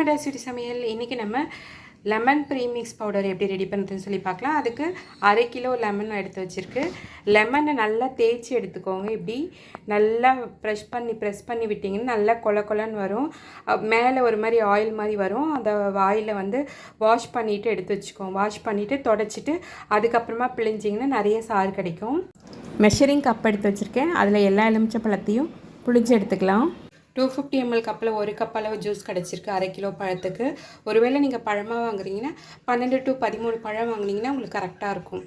Welcome to சமையல். இன்றைக்கி நம்ம லெமன் ப்ரீமிக்ஸ் பவுடர் எப்படி ரெடி பண்ணுறதுன்னு சொல்லி பார்க்கலாம். அதுக்கு 1/2 கிலோ லெமன் எடுத்து வச்சுருக்கு. லெமனை நல்லா தேய்ச்சி எடுத்துக்கோங்க. இப்படி நல்லா ப்ரெஸ் பண்ணி விட்டிங்கன்னா நல்லா கொலன்னு வரும். மேலே ஒரு மாதிரி ஆயில் மாதிரி வரும். அந்த ஆயிலை வந்து வாஷ் பண்ணிவிட்டு எடுத்து வச்சுக்கோங்க. வாஷ் பண்ணிவிட்டு தொடச்சிட்டு அதுக்கப்புறமா பிழிஞ்சிங்கன்னா நிறைய சாறு கிடைக்கும். மெஷரிங் கப் எடுத்து வச்சுருக்கேன். அதில் எல்லா எலுமிச்சம்பழத்தையும் புழிஞ்சு எடுத்துக்கலாம். 250 ml கப்பில் 1 கப் அளவு ஜூஸ் கிடச்சிருக்கு 1/2 கிலோ பழத்துக்கு. ஒருவேளை நீங்கள் பழமாக வாங்குறீங்கன்னா 12 to 13 பழம் வாங்கினீங்கன்னா உங்களுக்கு கரெக்டாக இருக்கும்.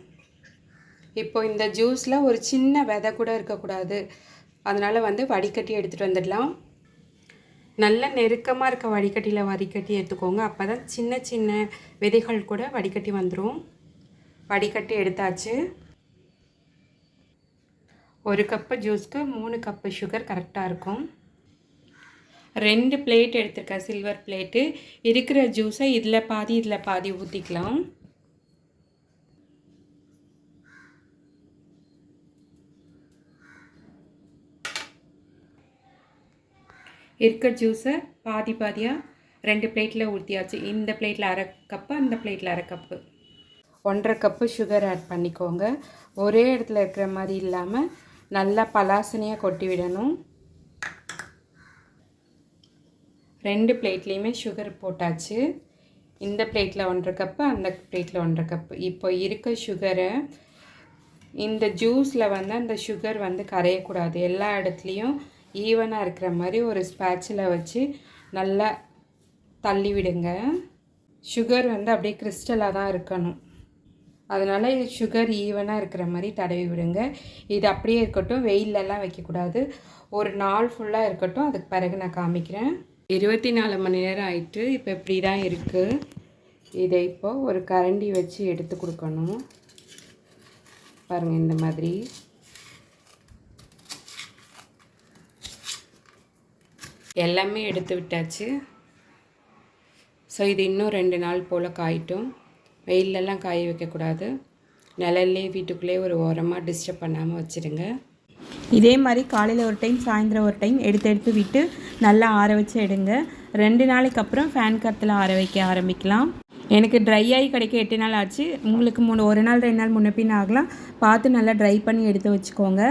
இப்போ இந்த ஜூஸில் ஒரு சின்ன விதை கூட இருக்கக்கூடாது. அதனால் வந்து வடிகட்டி எடுத்துகிட்டு வந்துடலாம். நல்ல நெருக்கமாக இருக்க வடிகட்டியில் வடிகட்டி எடுத்துக்கோங்க. அப்போ தான் சின்ன சின்ன விதைகள் கூட வடிகட்டி வந்துடும். வடிகட்டி எடுத்தாச்சு. 1 கப்பு ஜூஸ்க்கு 3 கப்பு சுகர் கரெக்டாக இருக்கும். 2 பிளேட் எடுத்துருக்கேன், சில்வர் பிளேட்டு. இருக்கிற ஜூஸை இதில் பாதி ஊற்றிக்கலாம். இருக்கிற ஜூஸை பாதியாக 2 பிளேட்டில் ஊற்றியாச்சு. இந்த பிளேட்டில் 1/2 கப்பு, அந்த பிளேட்டில் 1/2 கப்பு. 1/2 கப்பு சுகர் ஆட் பண்ணிக்கோங்க. ஒரே இடத்துல இருக்கிற மாதிரி இல்லாமல் நல்லா பலாசனையாக கொட்டி விடணும். 2 பிளேட்லேயுமே சுகர் போட்டாச்சு. இந்த பிளேட்டில் 1/2 கப்பு, அந்த பிளேட்டில் 1/2 கப்பு. இப்போ இருக்க சுகரை இந்த ஜூஸில் வந்து அந்த சுகர் வந்து கரையக்கூடாது. எல்லா இடத்துலையும் ஈவனாக இருக்கிற மாதிரி ஒரு ஸ்பேட்சில் வச்சு நல்லா தள்ளி விடுங்க. சுகர் வந்து அப்படியே கிறிஸ்டலாக தான் இருக்கணும். அதனால் சுகர் ஈவனாக இருக்கிற மாதிரி தடவி விடுங்க. இது அப்படியே இருக்கட்டும், வெயிலெல்லாம் வைக்கக்கூடாது. ஒரு நாள் ஃபுல்லாக இருக்கட்டும். அதுக்கு பிறகு நான் காமிக்கிறேன். 24 மணி நேரம் ஆயிட்டு. இப்போ இப்படி தான் இருக்குது. இதை இப்போது ஒரு கரண்டி வச்சு எடுத்து கொடுக்கணும். பாருங்கள், இந்த மாதிரி. எல்லாமே எடுத்து விட்டாச்சு. ஸோ இது இன்னும் 2 நாள் போல் காயிட்டும். வெயிலெல்லாம் காய வைக்கக்கூடாது. நிழல்லே வீட்டுக்குள்ளே ஒரு ஓரமாக டிஸ்டர்ப் பண்ணாமல் வச்சுடுங்க. இதே மாதிரி காலையில் ஒரு டைம், சாயந்தரம் ஒரு டைம் எடுத்து விட்டு நல்லா ஆற வச்சு எடுங்க. 2 நாளைக்கு அப்புறம் ஃபேன் காற்றுல ஆற வைக்க ஆரம்பிக்கலாம். எனக்கு ட்ரை ஆகி கிடைக்க 8 நாள் ஆச்சு. உங்களுக்கு 1 நாள் 2 நாள் முன்ன பின் ஆகலாம். பார்த்து நல்லா ட்ரை பண்ணி எடுத்து வச்சுக்கோங்க.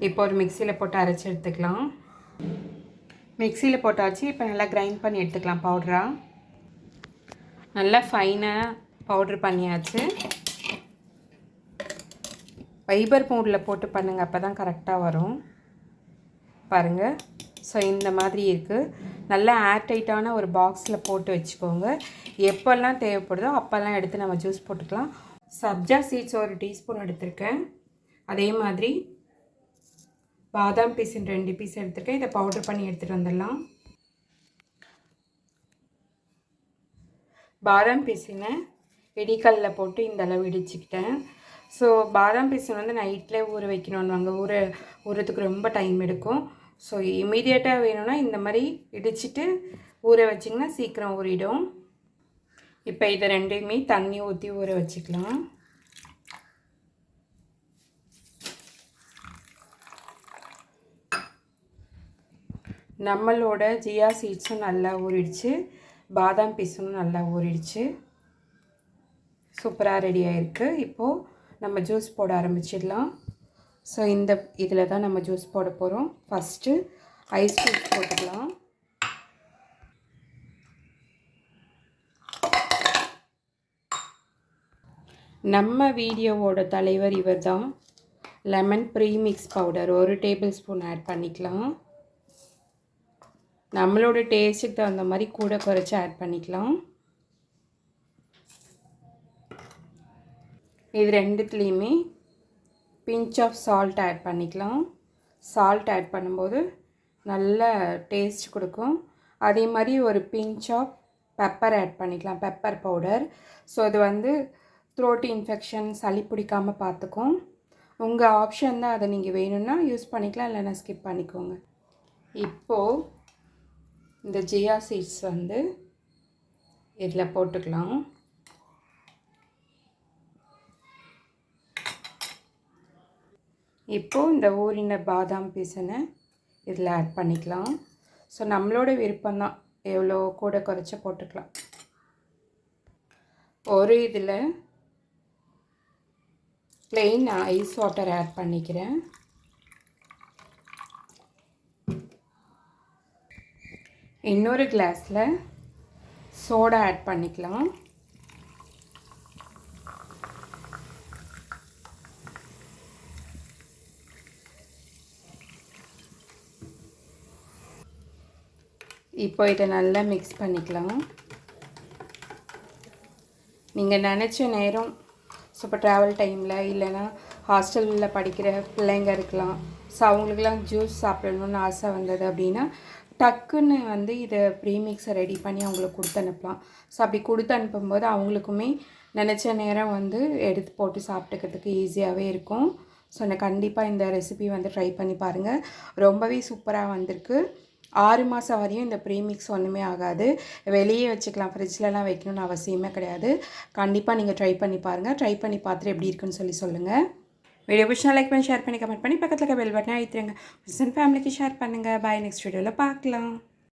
இப்போ ஒரு மிக்சியில் போட்டு அரைச்சி எடுத்துக்கலாம். மிக்சியில் போட்டாச்சு. இப்போ நல்லா கிரைண்ட் பண்ணி எடுத்துக்கலாம் பவுடராக. நல்லா ஃபைனாக பவுட்ரு பண்ணியாச்சு. ஃபைபர் மோடில் போட்டு பண்ணுங்கள், அப்போ தான் கரெக்டாக வரும். பாருங்கள். ஸோ இந்த மாதிரி இருக்குது. நல்லா ஏர்டைட்டான ஒரு பாக்ஸில் போட்டு வச்சுக்கோங்க. எப்போல்லாம் தேவைப்படுதோ அப்போல்லாம் எடுத்து நம்ம ஜூஸ் போட்டுக்கலாம். சப்ஜா சீட்ஸ் 1 டீஸ்பூன் எடுத்திருக்கேன். அதே மாதிரி பாதாம் பீஸின் 2 பீஸ் எடுத்திருக்கேன். இதை பவுட்ரு பண்ணி எடுத்துகிட்டு வந்துடலாம். பாதாம் பீஸினை இடிக்கல்லில் போட்டு இந்த அளவு இடிச்சுக்கிட்டேன். ஸோ பாதாம் பீஸன் வந்து நைட்டில் ஊற வைக்கணும்னுவாங்க. ஊறத்துக்கு ரொம்ப டைம் எடுக்கும். ஸோ இமீடியட்டாக வேணும்னா இந்த மாதிரி இடிச்சிட்டு ஊற வச்சிங்கன்னா சீக்கிரம் ஊறிடும். இப்போ இதை 2யுமே தண்ணி ஊற்றி ஊற வச்சுக்கலாம். நம்மளோட ஜியா சீட்ஸும் நல்லா ஊறிடுச்சு. பாதாம் பீஸும் நல்லா ஊறிடுச்சு. சூப்பராக ரெடி ஆகிருக்கு. இப்போது நம்ம ஜூஸ் போட ஆரம்பிச்சிடலாம். ஸோ இதில் தான் நம்ம ஜூஸ் போட போகிறோம். ஃபஸ்ட்டு ஐஸ் க்யூப்ஸ் போட்டுக்கலாம். நம்ம வீடியோவோட தலைவர் இவர் தான். Lemon premix powder 1 table spoon add பண்ணிக்கலாம். நம்மளோட டேஸ்ட்டுக்கு தகுந்த மாதிரி கூட குறைச்சி ஆட் பண்ணிக்கலாம். இது 2த்துலேயுமே பிஞ்ச் ஆஃப் சால்ட் ஆட் பண்ணிக்கலாம். சால்ட் ஆட் பண்ணும்போது நல்ல டேஸ்ட் கொடுக்கும். அதே மாதிரி ஒரு பிஞ்ச் ஆஃப் பெப்பர் ஆட் பண்ணிக்கலாம், பெப்பர் பவுடர். ஸோ அது வந்து த்ரோட் இன்ஃபெக்ஷன், சளி பிடிக்காமல் பார்த்துக்கும். உங்கள் ஆப்ஷன் தான். அதை நீங்கள் வேணும்னா யூஸ் பண்ணிக்கலாம், இல்லைன்னா ஸ்கிப் பண்ணிக்கோங்க. இப்போது இந்த ஜியா சீட்ஸ் வந்து இதில் போட்டுக்கலாம். இப்போது இந்த ஊறின பாதாம் பீஸனை இதில் ஆட் பண்ணிக்கலாம். ஸோ நம்மளோட விருப்பம்தான் எவ்வளோ கூட குறைச்ச போட்டுக்கலாம். ஒரு இதில் plain ஐஸ் வாட்டர் ஆட் பண்ணிக்கிறேன். இன்னொரு கிளாஸில் சோடா ஆட் பண்ணிக்கலாம். இப்போ இதை நல்லா மிக்ஸ் பண்ணிக்கலாம். நீங்கள் நினச்ச நேரம் இப்போ ட்ராவல் டைமில் இல்லைன்னா ஹாஸ்டலில் படிக்கிற பிள்ளைங்க இருக்கலாம். ஸோ அவங்களுக்குலாம் ஜூஸ் சாப்பிடணுன்னு ஆசை வந்தது அப்படின்னா டக்குன்னு வந்து இதை ப்ரீமிக்ஸை ரெடி பண்ணி அவங்களுக்கு கொடுத்து அனுப்பலாம். ஸோ அப்படி கொடுத்து அனுப்பும்போது அவங்களுக்குமே நினச்ச நேரம் வந்து எடுத்து போட்டு சாப்பிட்டுக்கிறதுக்கு ஈஸியாகவே இருக்கும். ஸோ நான் கண்டிப்பாக இந்த ரெசிபி வந்து ட்ரை பண்ணி பாருங்கள். ரொம்பவே சூப்பராக வந்திருக்கு. 6 மாதம் வரையும் இந்த ப்ரீமிக்ஸ் ஒன்றுமே ஆகாது. வெளியே வச்சுக்கலாம், ஃப்ரிட்ஜ்லலாம் வைக்கணும்னு அவசியமே கிடையாது. கண்டிப்பாக நீங்கள் ட்ரை பண்ணி பாருங்கள். ட்ரை பண்ணி பார்த்துட்டு எப்படி இருக்குன்னு சொல்லுங்கள். வீடியோ பிடிச்சா லைக் பண்ணி ஷேர் பண்ணி கமெண்ட் பண்ணி பக்கத்தில் இருக்க பெல் பட்டனை அழுத்திடுங்க. ஃப்ரெண்ட்ஸ் அண்ட் ஃபேமிலிக்கு ஷேர் பண்ணுங்கள். பாய், நெக்ஸ்ட் வீடியோவில் பார்க்கலாம்.